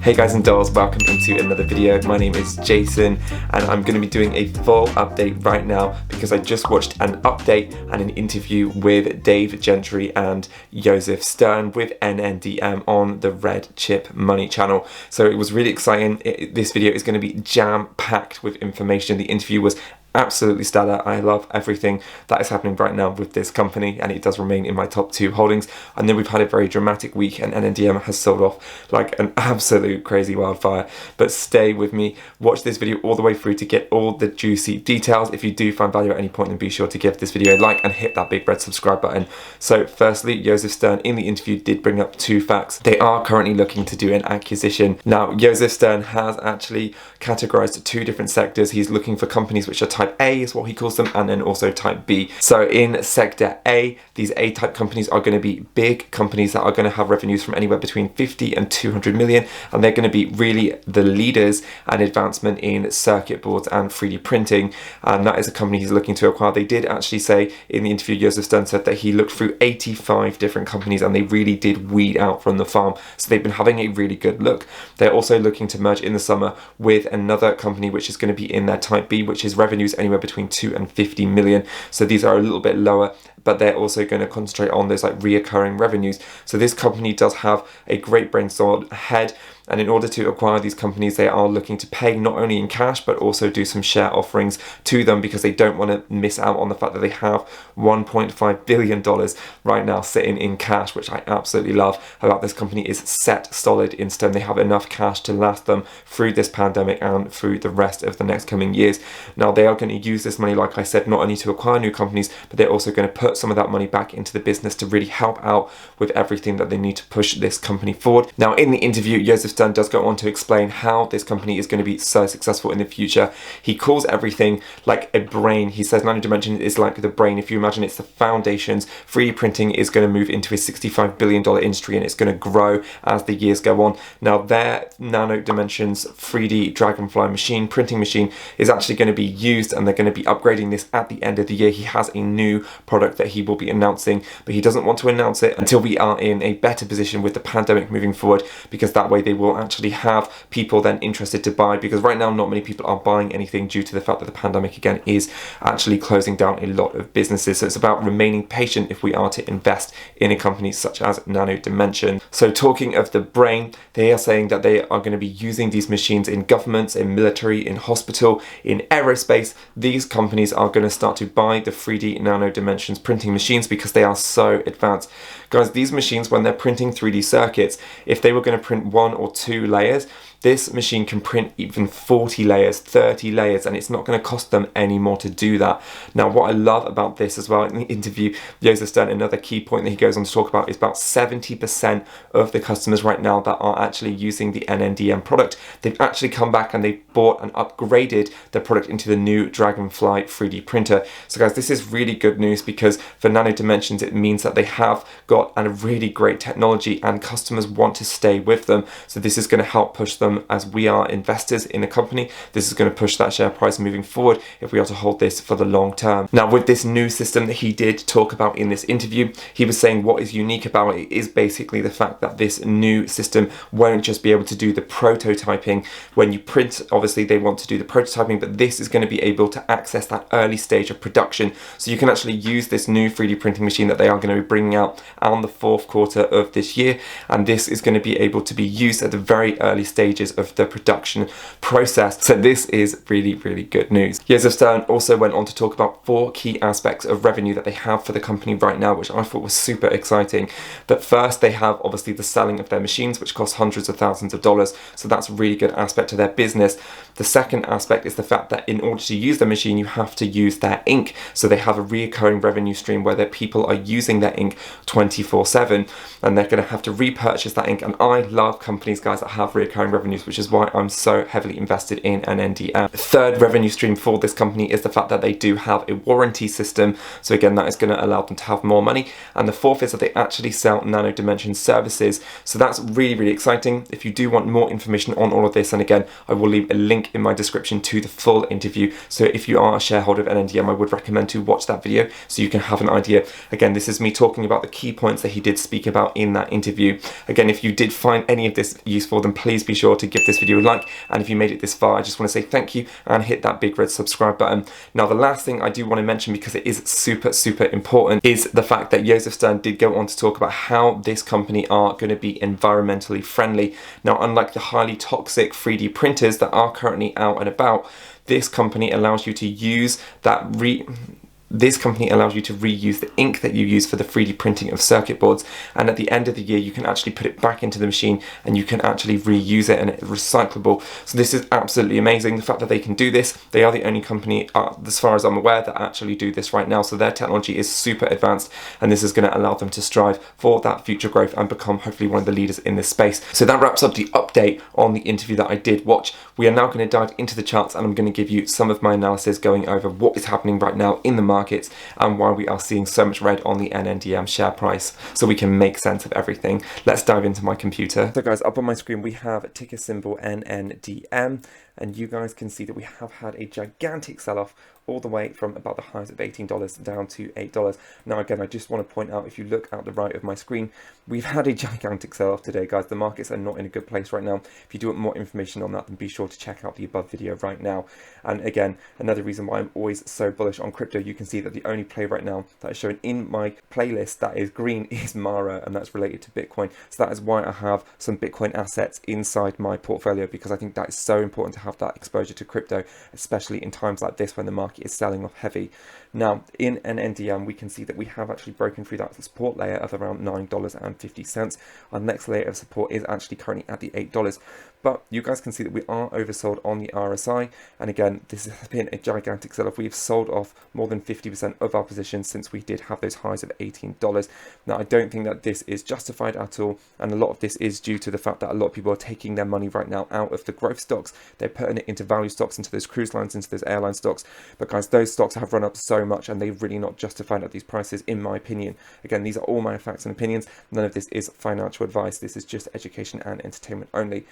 Hey guys and dolls, welcome into another video. My name is Jason and I'm going to be doing a full update right now because I just watched an update and an interview with Dave Gentry and Yosif with Nndm on the Red Chip Money channel. So it was really exciting. This video is going to be jam-packed with information. The interview was absolutely stellar. I love everything that is happening right now with this company and it does remain in my top 2 holdings. I know we've had a very dramatic week and Nndm has sold off like an absolute crazy wildfire, but stay with me, watch this video all the way through to get all the juicy details. If you do find value at any point, then be sure to give this video a like and hit that big red subscribe button. So firstly, Yosif in the interview did bring up 2 facts. They are currently looking to do an acquisition. Now Yosif has actually categorized 2 different sectors. He's looking for companies which are type A is what he calls them, and then also type B. So in sector A, these A type companies are going to be big companies that are going to have revenues from anywhere between 50 and 200 million, and they're going to be really the leaders and advancement in circuit boards and 3D printing, and that is a company he's looking to acquire. They did actually say in the interview, Yosif said that he looked through 85 different companies and they really did weed out from the farm, so they've been having a really good look. They're also looking to merge in the summer with another company which is going to be in their type B, which is revenues anywhere between 2 and 50 million. So these are a little bit lower, but they're also going to concentrate on those like reoccurring revenues. So this company does have a great brainstorm ahead, and in order to acquire these companies, they are looking to pay not only in cash but also do some share offerings to them because they don't want to miss out on the fact that they have $1.5 billion right now sitting in cash, which I absolutely love about this company. Is set solid in stone. They have enough cash to last them through this pandemic and through the rest of the next coming years. Now they are going to use this money, like I said, not only to acquire new companies, but they're also going to put some of that money back into the business to really help out with everything that they need to push this company forward. Now in the interview, Yosif does go on to explain how this company is going to be so successful in the future. He calls everything like a brain. He says Nndm is like the brain. If you imagine it's the foundations, 3D printing is going to move into a $65 billion industry and it's going to grow as the years go on. Now their Nndm 3D Dragonfly machine, printing machine, is actually going to be used and they're going to be upgrading this at the end of the year. He has a new product that he will be announcing, but he doesn't want to announce it until we are in a better position with the pandemic moving forward, because that way they will actually have people then interested to buy, because right now not many people are buying anything due to the fact that the pandemic again is actually closing down a lot of businesses. So it's about remaining patient if we are to invest in a company such as Nndm. So talking of the brain, they are saying that they are going to be using these machines in governments, in military, in hospital, in aerospace. These companies are going to start to buy the 3D Nndm printing machines because they are so advanced. Guys, these machines, when they're printing 3D circuits, if they were going to print 1 or 2 layers, this machine can print even 40 layers, 30 layers, and it's not going to cost them any more to do that. Now, what I love about this as well, in the interview, Yosif another key point that he goes on to talk about is about 70% of the customers right now that are actually using the Nndm product, they've actually come back and they bought and upgraded their product into the new Dragonfly 3D printer. So guys, this is really good news because for Nndm, it means that they have got a really great technology and customers want to stay with them. So this is going to help push them as we are investors in a company. This is going to push that share price moving forward if we are to hold this for the long term. Now with this new system that he did talk about in this interview, he was saying what is unique about it is basically the fact that this new system won't just be able to do the prototyping. When you print, obviously they want to do the prototyping, but this is going to be able to access that early stage of production. So you can actually use this new 3D printing machine that they are going to be bringing out on the 4th quarter of this year, and this is going to be able to be used at the very early stages of the production process. So this is really, really good news. Yosif also went on to talk about 4 key aspects of revenue that they have for the company right now, which I thought was super exciting. That first, they have obviously the selling of their machines, which cost hundreds of thousands of dollars. So that's a really good aspect to their business. The second aspect is the fact that in order to use their machine, you have to use their ink. So they have a reoccurring revenue stream where their people are using their ink 24/7, and they're going to have to repurchase that ink. And I love companies, guys, that have reoccurring revenue revenues, which is why I'm so heavily invested in Nndm. The third revenue stream for this company is the fact that they do have a warranty system. So again, that is going to allow them to have more money. And the fourth is that they actually sell nano dimension services. So that's really, really exciting. If you do want more information on all of this, and again, I will leave a link in my description to the full interview. So if you are a shareholder of Nndm, I would recommend to watch that video so you can have an idea. Again, this is me talking about the key points that he did speak about in that interview. Again, if you did find any of this useful, then please be sure to give this video a like. And if you made it this far, I just want to say thank you and hit that big red subscribe button. Now, the last thing I do want to mention, because it is super, super important, is the fact that Yosif did go on to talk about how this company are going to be environmentally friendly. Now, unlike the highly toxic 3D printers that are currently out and about, this company allows you to use that reuse the ink that you use for the 3D printing of circuit boards, and at the end of the year you can actually put it back into the machine and you can actually reuse it, and it's recyclable. So this is absolutely amazing, the fact that they can do this. They are the only company, as far as I'm aware, that actually do this right now. So their technology is super advanced, and this is going to allow them to strive for that future growth and become hopefully one of the leaders in this space. So that wraps up the update on the interview that I did watch. We are now going to dive into the charts, and I'm going to give you some of my analysis going over what is happening right now in the markets and why we are seeing so much red on the Nndm share price, so we can make sense of everything. Let's dive into my computer. So guys, up on my screen we have ticker symbol Nndm, and you guys can see that we have had a gigantic sell-off all the way from about the highs of $18 down to $8. Now again, I just want to point out, if you look out the right of my screen, we've had a gigantic sell-off today, guys. The markets are not in a good place right now. If you do want more information on that, then be sure to check out the above video right now. And again, another reason why I'm always so bullish on crypto, you can see that the only play right now that is shown in my playlist that is green is Mara, and that's related to Bitcoin. So that is why I have some Bitcoin assets inside my portfolio, because I think that is so important to have that exposure to crypto, especially in times like this when the market is selling off heavy. Now in Nndm, we can see that we have actually broken through that support layer of around $9.50. Our next layer of support is actually currently at the $8. But you guys can see that we are oversold on the RSI, and again, this has been a gigantic sell-off. We've sold off more than 50% of our positions since we did have those highs of $18. Now, I don't think that this is justified at all, and a lot of this is due to the fact that a lot of people are taking their money right now out of the growth stocks. They're putting it into value stocks, into those cruise lines, into those airline stocks. But guys, those stocks have run up so much, and they're really not justified at these prices, in my opinion. Again, these are all my facts and opinions. None of this is financial advice. This is just education and entertainment only.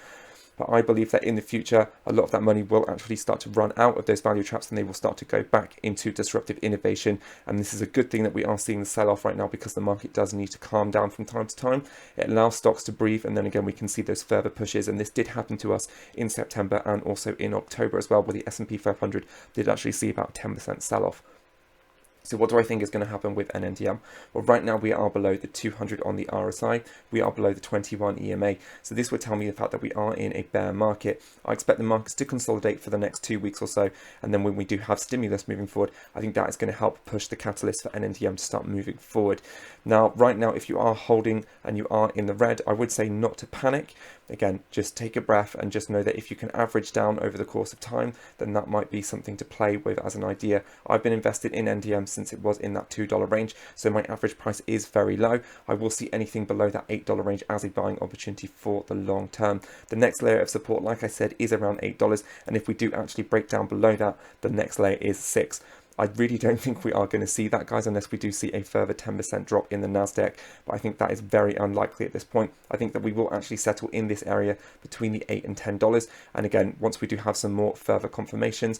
But I believe that in the future, a lot of that money will actually start to run out of those value traps, and they will start to go back into disruptive innovation. And this is a good thing that we are seeing the sell-off right now, because the market does need to calm down from time to time. It allows stocks to breathe, and then again, we can see those further pushes. And this did happen to us in September and also in October as well, where the S&P 500 did actually see about 10% sell-off. So what do I think is going to happen with Nndm? Well, right now we are below the 200 on the RSI. We are below the 21 EMA. So this would tell me the fact that we are in a bear market. I expect the markets to consolidate for the next 2 weeks or so. And then when we do have stimulus moving forward, I think that is going to help push the catalyst for Nndm to start moving forward. Now, right now, if you are holding and you are in the red, I would say not to panic. Again, just take a breath and just know that if you can average down over the course of time, then that might be something to play with as an idea. I've been invested in Nndm since it was in that $2 range, so my average price is very low. I will see anything below that $8 range as a buying opportunity for the long term. The next layer of support, like I said, is around $8, and if we do actually break down below that, the next layer is $6. I really don't think we are going to see that, guys, unless we do see a further 10% drop in the Nasdaq, but I think that is very unlikely at this point. I think that we will actually settle in this area between the $8 and $10, and again, once we do have some more further confirmations,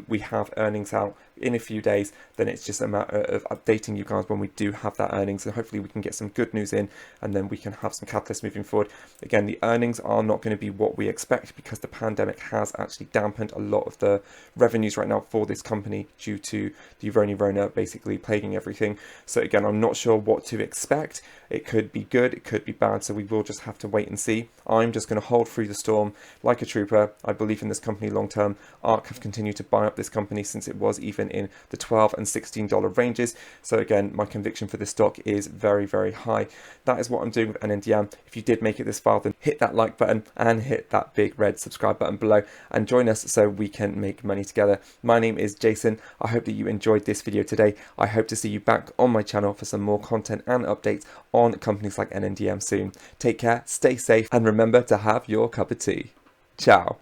we have earnings out in a few days, then it's just a matter of updating you guys when we do have that earnings, and hopefully we can get some good news in, and then we can have some catalysts moving forward. Again, the earnings are not going to be what we expect, because the pandemic has actually dampened a lot of the revenues right now for this company due to the Rona basically plaguing everything. So again, I'm not sure what to expect. It could be good, it could be bad, so we will just have to wait and see. I'm just going to hold through the storm like a trooper. I believe in this company long term. ARK have continued to buy up this company since it was even in the $12 and $16 ranges. So again, my conviction for this stock is very, very high. That is what I'm doing with Nndm. If you did make it this far, then hit that like button and hit that big red subscribe button below and join us so we can make money together. My name is Jason. I hope that you enjoyed this video today. I hope to see you back on my channel for some more content and updates on companies like Nndm soon. Take care, stay safe, and remember to have your cup of tea. Ciao.